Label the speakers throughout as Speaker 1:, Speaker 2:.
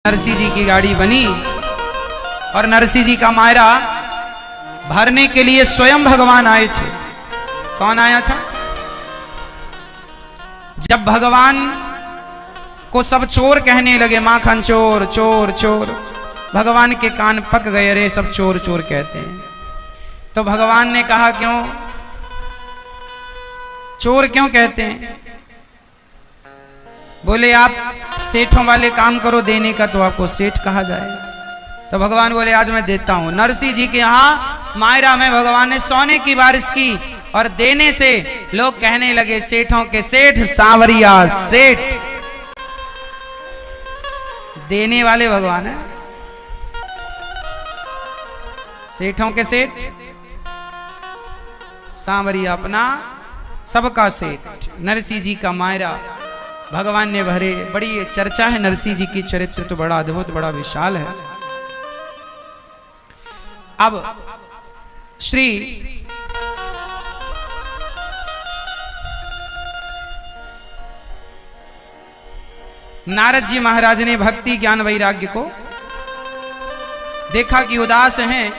Speaker 1: नरसिंह जी की गाड़ी बनी और नरसिंह जी का मायरा भरने के लिए स्वयं भगवान आए थे। कौन आया था? जब भगवान को सब चोर कहने लगे, माखन चोर चोर चोर, भगवान के कान पक गए, अरे सब चोर चोर कहते हैं। तो भगवान ने कहा क्यों चोर क्यों कहते हैं? बोले आप सेठों वाले काम करो देने का तो आपको सेठ कहा जाए। तो भगवान बोले आज मैं देता हूं। नरसिंह जी के यहाँ मायरा में भगवान ने सोने की बारिश की और देने से लोग कहने लगे सेठों के सेठ सांवरिया सेठ। देने वाले भगवान है, सेठों के सेठ, सांवरिया अपना सबका सेठ। नरसिंह जी का मायरा भगवान ने भरे। बड़ी चर्चा है नरसिंह जी की, चरित्र तो बड़ा अद्भुत बड़ा विशाल है। अब श्री नारद जी महाराज ने भक्ति ज्ञान वैराग्य को देखा कि उदास हैं।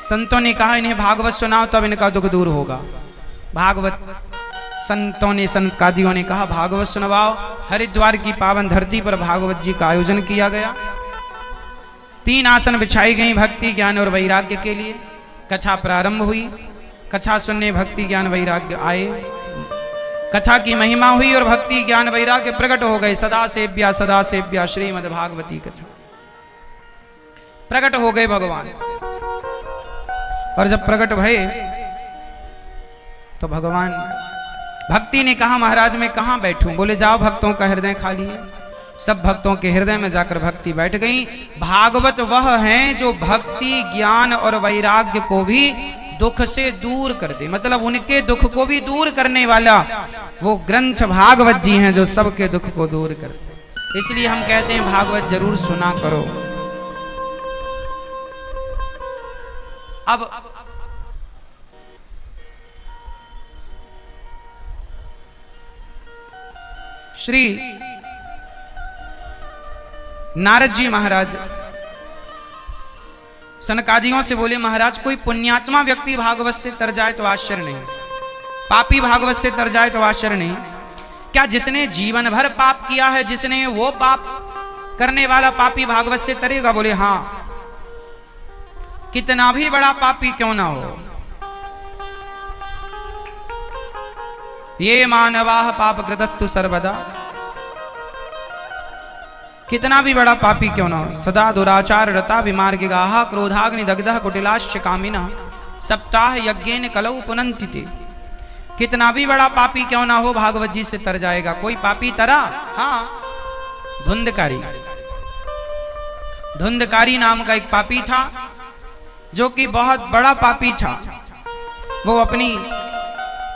Speaker 1: संतों ने कहा इन्हें भागवत सुनाओ तब इनका दुख दूर होगा। भागवत संतों ने, संत कादियों ने कहा भागवत सुनवाओ। हरिद्वार की पावन धरती पर भागवत जी का आयोजन किया गया। 3 आसन बिछाई गई भक्ति ज्ञान और वैराग्य के लिए। कथा प्रारंभ हुई। कथा सुनने भक्ति ज्ञान वैराग्य आए। कथा की महिमा हुई और भक्ति ज्ञान वैराग्य प्रकट हो गए। सदा सेव्या श्रीमद् भागवती कथा प्रकट हो गए भगवान। और जब प्रकट भये तो भगवान भक्ति ने कहा महाराज मैं कहाँ बैठूं? बोले जाओ भक्तों का हृदय खाली है। सब भक्तों के हृदय में जाकर भक्ति बैठ गई। भागवत वह हैं जो भक्ति ज्ञान और वैराग्य को भी दुख से दूर कर दे, मतलब उनके दुख को भी दूर करने वाला वो ग्रंथ भागवत जी हैं जो सबके दुख को दूर कर दे। इसलिए हम कहते हैं भागवत जरूर सुना करो। अब श्री नारद जी महाराज सनकादियों से बोले महाराज कोई पुण्यात्मा व्यक्ति भागवत से तर जाए तो आश्चर्य नहीं, पापी भागवत से तर जाए तो आश्चर्य नहीं। क्या जिसने जीवन भर पाप किया है, जिसने वो पाप करने वाला पापी भागवत से तरेगा? बोले हां, कितना भी बड़ा पापी क्यों ना हो। ये मानवाह पाप कृतस्तु सर्वदा, कितना भी बड़ा पापी क्यों ना हो। सदा दुराचार रता विमार्गिगाः क्रोधाग्नि दग्धः कुटिलाश्च कामिनः सप्ताह यज्ञेन कलौ पुनन्ति ते। कितना भी बड़ा पापी क्यों ना हो भागवत जी से तर जाएगा। कोई पापी तरा? हाँ, धुंधकारी। धुंधकारी नाम का एक पापी था जो कि बहुत बड़ा पापी था। वो अपनी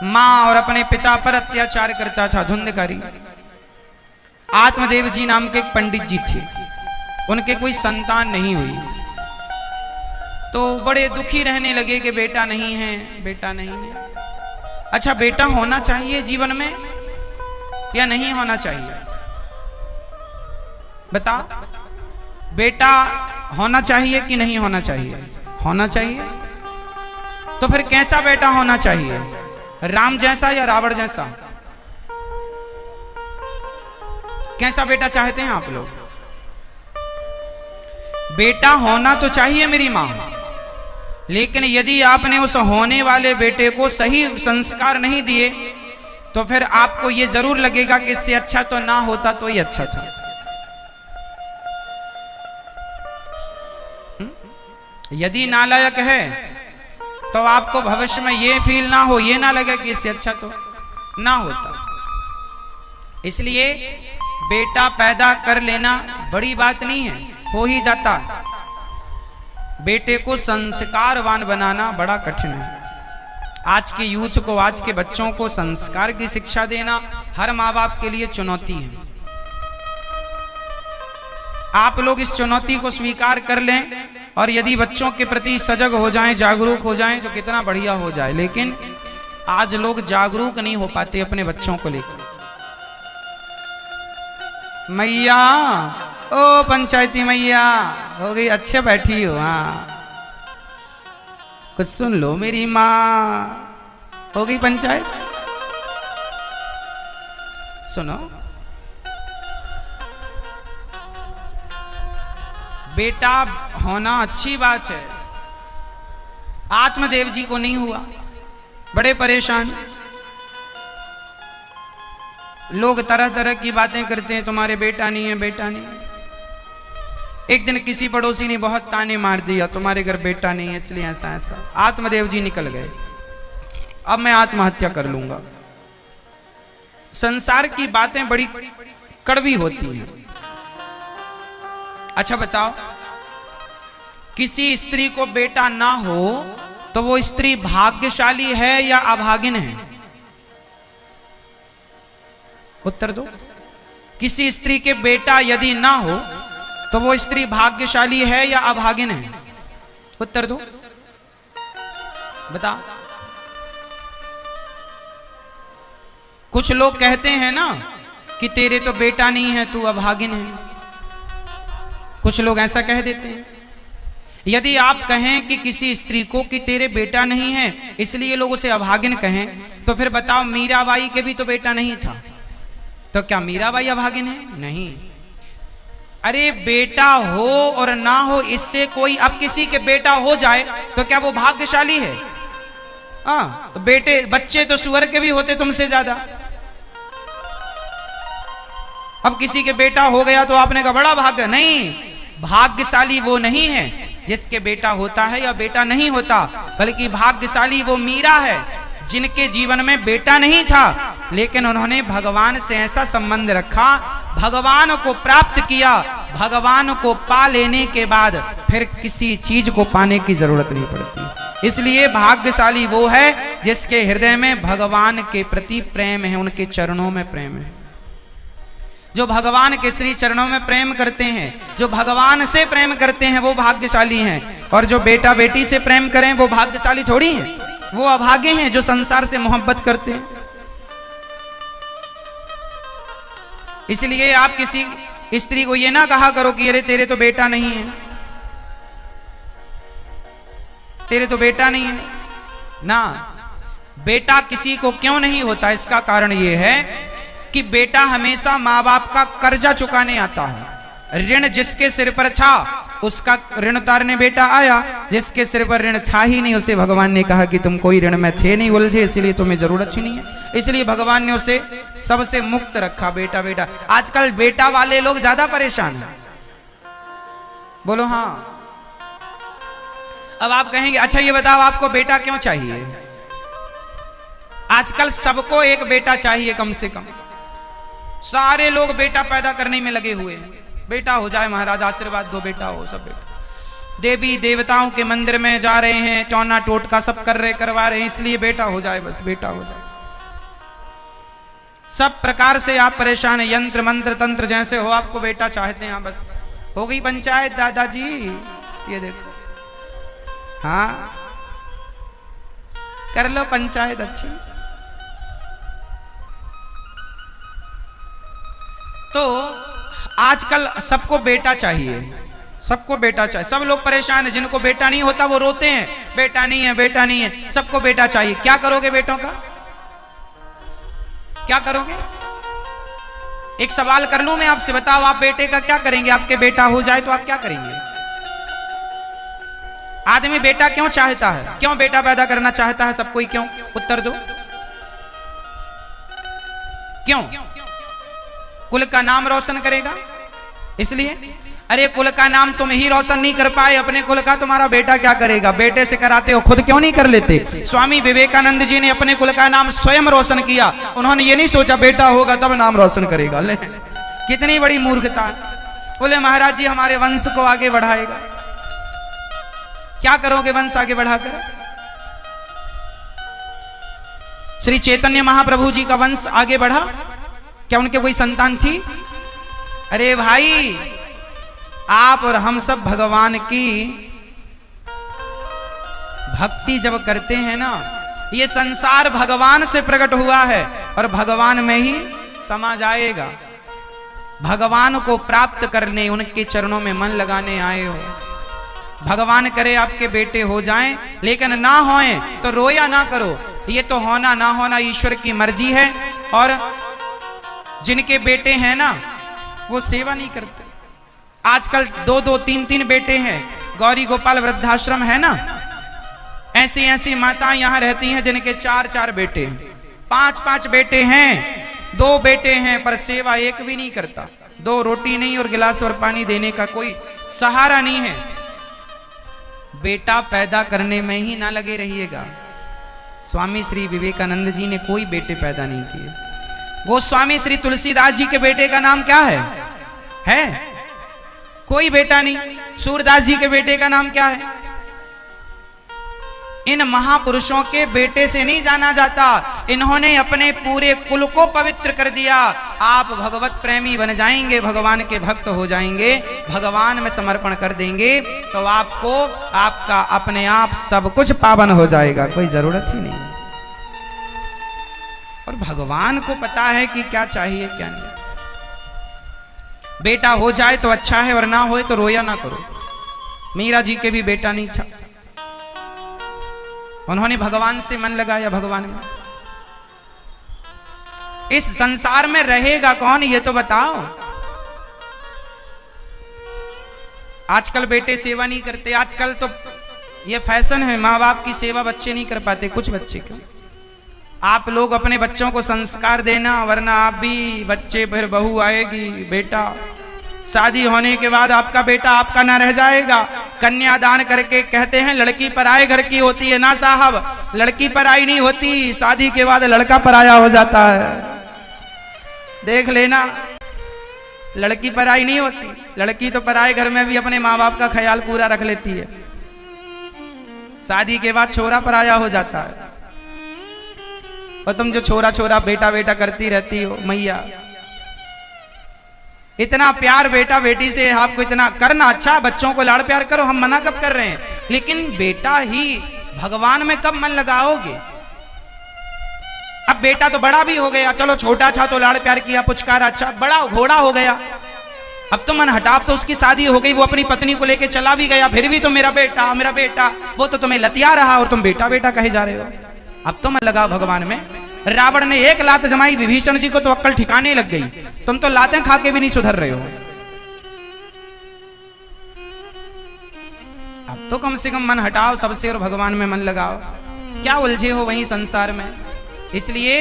Speaker 1: मां और अपने पिता पर अत्याचार करता था। धुंधकारी। आत्मदेव जी नाम के एक पंडित जी थे, उनके कोई संतान नहीं हुई तो बड़े दुखी रहने लगे कि बेटा नहीं है, बेटा नहीं है। अच्छा बेटा होना चाहिए जीवन में या नहीं होना चाहिए? बता, बेटा होना चाहिए कि नहीं होना चाहिए? होना चाहिए। तो फिर कैसा बेटा होना चाहिए? राम जैसा या रावण जैसा? कैसा बेटा चाहते हैं आप लोग? बेटा होना तो चाहिए मेरी मां, लेकिन यदि आपने उस होने वाले बेटे को सही संस्कार नहीं दिए तो फिर आपको यह जरूर लगेगा कि इससे अच्छा तो ना होता तो ही अच्छा था। यदि नालायक है तो आपको भविष्य में ये फील ना हो, ये ना लगे कि इससे अच्छा तो ना होता। इसलिए बेटा पैदा कर लेना बड़ी बात नहीं है, हो ही जाता। बेटे को संस्कारवान बनाना बड़ा कठिन है। आज के यूथ को, आज के बच्चों को संस्कार की शिक्षा देना हर माँ बाप के लिए चुनौती है। आप लोग इस चुनौती को स्वीकार कर लें और यदि बच्चों के प्रति सजग हो जाएं, जागरूक हो जाएं तो कितना बढ़िया हो जाए। लेकिन आज लोग जागरूक नहीं हो पाते अपने बच्चों को लेकर। मैया, ओ पंचायती मैया हो गई, अच्छे बैठी हो। हाँ कुछ सुन लो मेरी माँ, हो गई पंचायत। सुनो, बेटा होना अच्छी बात है। आत्मदेव जी को नहीं हुआ, बड़े परेशान। लोग तरह तरह की बातें करते हैं, तुम्हारे बेटा नहीं है, बेटा नहीं है। एक दिन किसी पड़ोसी ने बहुत ताने मार दिया, तुम्हारे घर बेटा नहीं है इसलिए ऐसा ऐसा। आत्मदेव जी निकल गए, अब मैं आत्महत्या कर लूंगा। संसार की बातें बड़ी कड़वी होती हैं। अच्छा बताओ, किसी स्त्री को बेटा ना हो तो वो स्त्री भाग्यशाली है या अभागिन है? उत्तर दो। किसी स्त्री के बेटा यदि ना हो तो वो स्त्री भाग्यशाली है या अभागिन है? उत्तर दो, बता। कुछ लोग कहते हैं ना कि तेरे तो बेटा नहीं है, तू अभागिन है। कुछ लोग ऐसा कह देते हैं। यदि आप कहें कि किसी स्त्री को कि तेरे बेटा नहीं है इसलिए लोग उसे अभागिन कहें, तो फिर बताओ मीराबाई के भी तो बेटा नहीं था, तो क्या मीराबाई अभागिन है? नहीं। अरे बेटा हो और ना हो इससे कोई, अब किसी के बेटा हो जाए तो क्या वो भाग्यशाली है? हाँ, तो बेटे बच्चे तो सुअर के भी होते तुमसे ज्यादा। अब किसी के बेटा हो गया तो आपने कहा बड़ा भाग्य। नहीं, भाग्यशाली वो नहीं है जिसके बेटा होता है या बेटा नहीं होता, बल्कि भाग्यशाली वो मीरा है जिनके जीवन में बेटा नहीं था, लेकिन उन्होंने भगवान से ऐसा संबंध रखा, भगवान को प्राप्त किया, भगवान को पा लेने के बाद फिर किसी चीज को पाने की जरूरत नहीं पड़ती। इसलिए भाग्यशाली वो है जिसके हृदय में भगवान के प्रति प्रेम है, उनके चरणों में प्रेम है। जो भगवान के श्री चरणों में प्रेम करते हैं, जो भगवान से प्रेम करते हैं, वो भाग्यशाली हैं। और जो बेटा बेटी से प्रेम करें वो भाग्यशाली थोड़ी हैं, वो अभागे हैं जो संसार से मोहब्बत करते हैं। इसलिए आप किसी स्त्री को ये ना कहा करो कि अरे तेरे तो बेटा नहीं है, तेरे तो बेटा नहीं है ना। बेटा किसी को क्यों नहीं होता, इसका कारण ये है कि बेटा हमेशा माँ बाप का कर्जा चुकाने आता है। ऋण जिसके सिर पर था उसका ऋण उतारने बेटा आया, जिसके सिर पर ऋण था ही नहीं उसे भगवान ने कहा कि तुम कोई ऋण में थे नहीं उलझे, इसलिए तुम्हें जरूरत ही नहीं है। इसलिए भगवान ने उसे सबसे मुक्त रखा। बेटा बेटा, आजकल बेटा वाले लोग ज्यादा परेशान हैं। बोलो हाँ। अब आप कहेंगे अच्छा ये बताओ आपको बेटा क्यों चाहिए? आजकल सबको एक बेटा चाहिए कम से कम। सारे लोग बेटा पैदा करने में लगे हुए हैं। बेटा हो जाए महाराज, आशीर्वाद दो, बेटा हो, सब बेटा। देवी देवताओं के मंदिर में जा रहे हैं, टोना टोटका सब करवा रहे हैं, इसलिए बेटा हो जाए, बस बेटा हो जाए। सब प्रकार से आप परेशान हैं, यंत्र मंत्र तंत्र जैसे हो, आपको बेटा चाहते हैं। बस हो गई पंचायत दादाजी, ये देखो। हाँ कर लो पंचायत अच्छी। तो आजकल सबको बेटा चाहिए, सबको बेटा चाहिए। सब लोग परेशान हैं, जिनको बेटा नहीं होता वो रोते हैं, बेटा नहीं है, बेटा नहीं है। सबको बेटा चाहिए। क्या करोगे बेटों का? क्या करोगे? एक सवाल कर लूं मैं आपसे, बताओ आप बेटे का क्या करेंगे? आपके बेटा हो जाए तो आप क्या करेंगे? आदमी बेटा क्यों चाहता है? क्यों बेटा पैदा करना चाहता है सब कोई? क्यों? उत्तर दो। क्यों? कुल का नाम रोशन करेगा इसलिए। अरे कुल का नाम तुम ही रोशन नहीं कर पाए अपने कुल का, तुम्हारा बेटा क्या करेगा? बेटे से कराते हो, खुद क्यों नहीं कर लेते? स्वामी विवेकानंद जी ने अपने कुल का नाम स्वयं रोशन किया। उन्होंने ये नहीं सोचा बेटा होगा तब नाम रोशन करेगा। ले कितनी बड़ी मूर्खता। बोले महाराज जी हमारे वंश को आगे बढ़ाएगा। क्या करोगे वंश आगे बढ़ाकर? श्री चैतन्य महाप्रभु जी का वंश आगे बढ़ा? क्या उनके कोई संतान थी? अरे भाई आप और हम सब भगवान की भक्ति जब करते हैं ना, ये संसार भगवान से प्रकट हुआ है और भगवान में ही समा जाएगा। भगवान को प्राप्त करने, उनके चरणों में मन लगाने आए हो। भगवान करे आपके बेटे हो जाएं, लेकिन ना होएं तो रोया ना करो। ये तो होना ना होना ईश्वर की मर्जी है। और जिनके बेटे हैं ना, वो सेवा नहीं करते। आजकल 2-2, 3-3 बेटे हैं। गौरी गोपाल वृद्धाश्रम है ना, ऐसी ऐसी माताएं यहां रहती हैं जिनके 4-4 बेटे, 5-5 बेटे हैं, 2 बेटे हैं, पर सेवा एक भी नहीं करता। 2 रोटी नहीं और गिलास और पानी देने का कोई सहारा नहीं है। बेटा पैदा करने में ही ना लगे रहिएगा। स्वामी श्री विवेकानंद जी ने कोई बेटे पैदा नहीं किए। गोस्वामी श्री तुलसीदास जी के बेटे का नाम क्या है? कोई बेटा नहीं। सूरदास जी के बेटे का नाम क्या है? इन महापुरुषों के बेटे से नहीं जाना जाता। इन्होंने अपने पूरे कुल को पवित्र कर दिया। आप भगवत प्रेमी बन जाएंगे, भगवान के भक्त हो जाएंगे, भगवान में समर्पण कर देंगे, तो आपको आपका अपने आप सब कुछ पावन हो जाएगा, कोई जरूरत ही नहीं। और भगवान को पता है कि क्या चाहिए क्या नहीं। बेटा हो जाए तो अच्छा है, और ना होए तो रोया ना करो। मीरा जी के भी बेटा नहीं था, उन्होंने भगवान से मन लगाया, भगवान में। इस संसार में रहेगा कौन, ये तो बताओ। आजकल बेटे सेवा नहीं करते। आजकल तो ये फैशन है, माँ बाप की सेवा बच्चे नहीं कर पाते। कुछ बच्चे क्यों, आप लोग अपने बच्चों को संस्कार देना, वरना आप भी बच्चे, फिर बहू आएगी, बेटा, शादी होने के बाद आपका बेटा आपका ना रह जाएगा। कन्यादान करके कहते हैं लड़की पराये घर की होती है। ना साहब, लड़की पराई नहीं होती, शादी के बाद लड़का पराया हो जाता है। देख लेना, लड़की पराई नहीं होती। लड़की तो पराये घर में भी अपने माँ बाप का ख्याल पूरा रख लेती है, शादी के बाद छोरा पराया हो जाता है। और तुम जो छोरा छोरा बेटा बेटा करती रहती हो, मैया, इतना प्यार बेटा बेटी से आपको इतना करना अच्छा, बच्चों को लाड़ प्यार करो, हम मना कब कर रहे हैं, लेकिन बेटा ही भगवान में कब मन लगाओगे। अब बेटा तो बड़ा भी हो गया, चलो छोटा था तो लाड़ प्यार किया, पुचकारा, अच्छा, बड़ा घोड़ा हो गया, अब तो मन हटाओ, तो उसकी शादी हो गई, वो अपनी पत्नी को लेके चला भी गया, फिर भी तो मेरा बेटा मेरा बेटा, वो तो तुम्हें लतिया रहा और तुम बेटा बेटा कहे जा रहे हो। अब तो मन लगाओ भगवान में। रावण ने एक लात जमाई, विभीषण जी को तो अक्ल ठिकाने लग गई, तुम तो लातें खा के भी नहीं सुधर रहे हो। अब तो कम से कम मन हटाओ सबसे और भगवान में मन लगाओ। क्या उलझे हो वहीं संसार में। इसलिए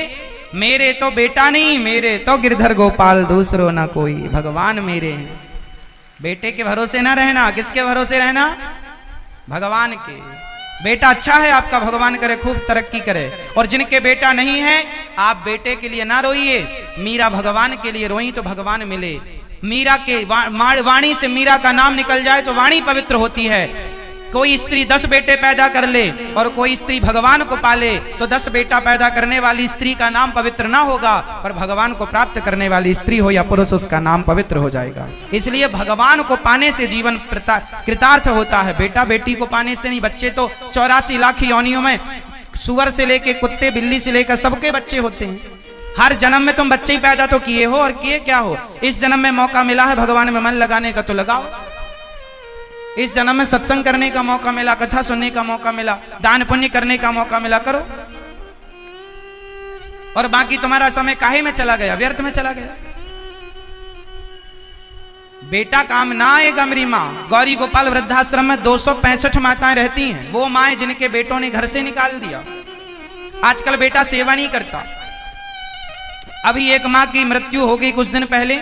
Speaker 1: मेरे तो बेटा नहीं, मेरे तो गिरधर गोपाल, दूसरो ना कोई, भगवान मेरे हैं। बेटे के भरोसे ना रहना, किसके भरोसे रहना, भगवान के। बेटा अच्छा है आपका, भगवान करे खूब तरक्की करे। और जिनके बेटा नहीं है, आप बेटे के लिए ना रोइए, मीरा भगवान के लिए रोई तो भगवान मिले। मीरा के वाणी से मीरा का नाम निकल जाए तो वाणी पवित्र होती है। कोई स्त्री 10 बेटे पैदा कर ले और कोई स्त्री भगवान को पाले, तो 10 बेटा पैदा करने वाली स्त्री का नाम पवित्र ना होगा, पर भगवान को प्राप्त करने वाली स्त्री हो या पुरुष, उसका नाम पवित्र हो जाएगा। इसलिए भगवान को पाने से जीवन कृतार्थ होता है, बेटा बेटी को पाने से नहीं। बच्चे तो 84 लाख योनियों में, सुअर से लेके कुत्ते बिल्ली से लेकर सबके बच्चे होते हैं। हर जन्म में तुम बच्चे ही पैदा तो किए हो, और किए क्या हो। इस जन्म में मौका मिला है भगवान में मन लगाने का, तो लगाओ। इस जन्म में सत्संग करने का मौका मिला, कथा सुनने का मौका मिला, दान पुण्य करने का मौका मिला, करो। और बाकी तुम्हारा समय काहे में चला गया, व्यर्थ में चला गया। बेटा काम ना आएगा। मेरी माँ गौरी गोपाल वृद्धाश्रम में 265 माताएं रहती हैं। वो माएं जिनके बेटों ने घर से निकाल दिया। आजकल बेटा सेवा नहीं करता। अभी एक माँ की मृत्यु हो गई कुछ दिन पहले,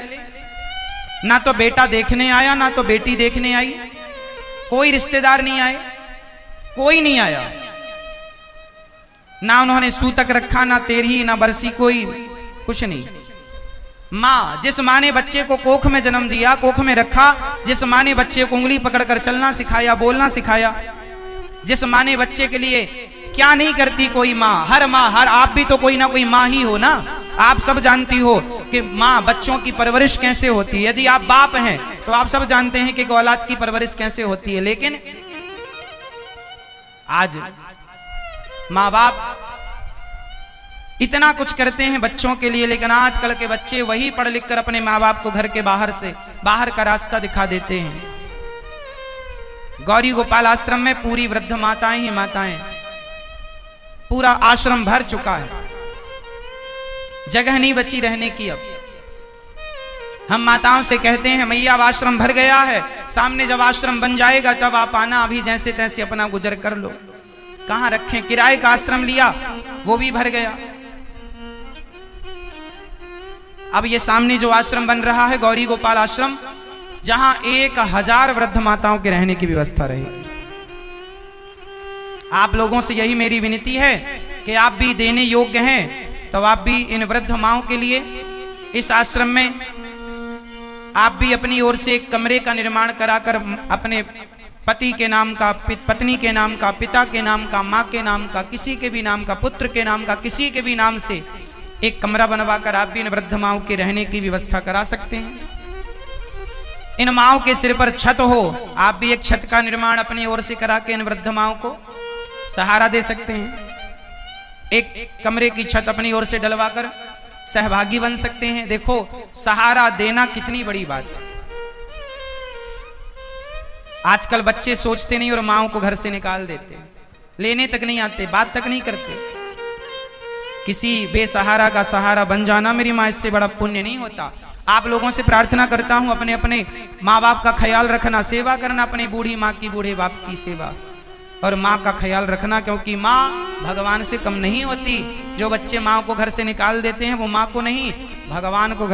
Speaker 1: ना तो बेटा देखने आया ना तो बेटी देखने आई, कोई रिश्तेदार नहीं आए, कोई नहीं आया, ना उन्होंने सूतक रखा, ना तेरही, ना बरसी, कोई कुछ नहीं। माँ, जिस माँ ने बच्चे को कोख में जन्म दिया, कोख में रखा, जिस माँ ने बच्चे को उंगली पकड़कर चलना सिखाया, बोलना सिखाया, जिस माँ ने बच्चे के लिए क्या नहीं करती कोई माँ। हर माँ, हर आप भी तो कोई ना कोई माँ ही हो ना। आप सब जानती हो कि माँ बच्चों की परवरिश कैसे होती है। यदि आप बाप हैं तो आप सब जानते हैं कि औलाद की परवरिश कैसे होती है। लेकिन आज माँ बाप इतना कुछ करते हैं बच्चों के लिए, लेकिन आजकल के बच्चे वही पढ़ लिख कर अपने माँ बाप को घर के बाहर का रास्ता दिखा देते हैं। गौरी गोपाल आश्रम में पूरी वृद्ध माताएं ही माताएं, पूरा आश्रम भर चुका है, जगह नहीं बची रहने की। अब हम माताओं से कहते हैं मैया अब आश्रम भर गया है, सामने जब आश्रम बन जाएगा तब आप आना, अभी जैसे तैसे अपना गुजर कर लो। कहां रखें, किराए का आश्रम लिया वो भी भर गया। अब ये सामने जो आश्रम बन रहा है गौरी गोपाल आश्रम, जहां 1000 वृद्ध माताओं के रहने की व्यवस्था रहेगी। आप लोगों से यही मेरी विनती है कि आप भी देने योग्य हैं तो आप भी इन वृद्ध माओं के लिए इस आश्रम में आप भी अपनी ओर से एक कमरे का निर्माण कराकर अपने पति के नाम का, पत्नी के नाम का, पिता के नाम का, माँ के नाम का, किसी के भी नाम का, पुत्र के नाम का, किसी के भी नाम से एक कमरा बनवाकर आप भी इन वृद्ध माओं के रहने की व्यवस्था करा सकते हैं। इन माओं के सिर पर छत हो, आप भी एक छत का निर्माण अपनी ओर से करा के इन वृद्ध माओं को सहारा दे सकते हैं। एक कमरे की छत अपनी ओर से डलवाकर सहभागी बन सकते हैं। देखो सहारा देना कितनी बड़ी बात है। आजकल बच्चे सोचते नहीं और माओं को घर से निकाल देते, लेने तक नहीं आते, बात तक नहीं करते। किसी बेसहारा का सहारा बन जाना मेरी माँ, इससे बड़ा पुण्य नहीं होता। आप लोगों से प्रार्थना करता हूं अपने अपने माँ बाप का ख्याल रखना, सेवा करना, अपनी बूढ़ी माँ की, बूढ़े बाप की सेवा और माँ का ख्याल रखना, क्योंकि माँ भगवान से कम नहीं होती। जो बच्चे माँ को घर से निकाल देते हैं वो माँ को नहीं भगवान को घर